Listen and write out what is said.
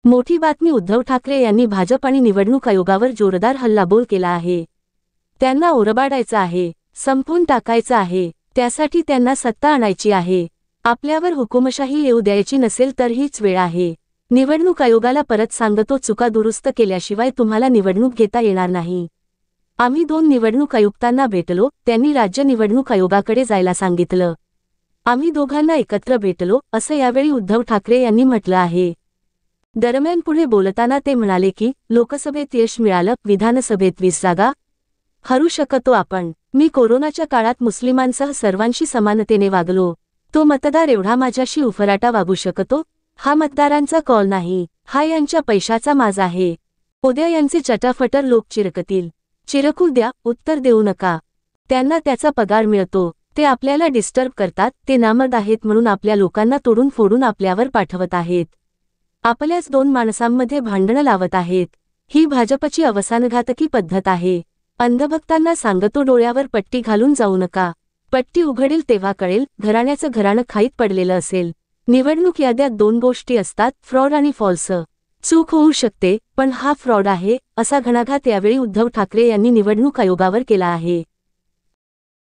मोठी बातमी उद्धव ठाकरे यांनी भाजप आणि निवडणूक आयोगावर जोरदार हल्लाबोल केला आहे। त्यांना ओरबाडायचं आहे, संपवून टाकायचं आहे, त्यासाठी त्यांना सत्ता आणायची आहे। आपल्यावर हुकुमशाही येऊ द्यायची नसेल तर हीच वेळ आहे। निवडणूक आयोगाला परत सांगतो, चुका दुरुस्त केल्याशिवाय तुम्हाला निवडणूक घेता येणार नाही। आम्ही 2 निवडणूक आयुक्तांना भेटलो, त्यांनी राज्य निवडणूक आयोगाकडे जायला सांगितलं। आम्ही दोघांना एकत्र भेटलो, असं यावेळी उद्धव ठाकरे यांनी म्हटलं आहे। दरम्यान पुढे बोलताना ते म्हणाले की लोकसभेत यश मिळालं, विधानसभेत 20 जागा हरू शकतो आपण। मी कोरोनाच्या काळात मुस्लिमांसह सर्वांशी समानतेने वागलो। तो मतदार एवढा माझ्याशी उफराटा वागू शकतो? हा मतदारांचा कॉल नाही, हा यांच्या पैशाचा माज आहे। उद्या यांचे चटाफटर लोक चिरकतील। चिरकू द्या, उत्तर देऊ नका। त्यांना त्याचा पगार मिळतो, ते आपल्याला डिस्टर्ब करतात, ते नामर्द आहेत म्हणून आपल्या लोकांना तोडून फोडून आपल्यावर पाठवत आहेत। आपल्याच 2 माणसांमध्ये भांडणं लावत आहेत। ही भाजपची अवसानघातकी पद्धत आहे। अंधभक्तांना सांगतो, डोळ्यावर पट्टी घालून जाऊ नका। पट्टी उघडेल तेव्हा कळेल, घराण्याचं घराणं खाईत पडलेलं असेल। निवडणूक याद्यात 2 गोष्टी असतात, फ्रॉड आणि फॉल्स। चूक होऊ शकते, पण हा फ्रॉड आहे, असा घणाघात यावेळी उद्धव ठाकरे यांनी निवडणूक आयोगावर केला आहे।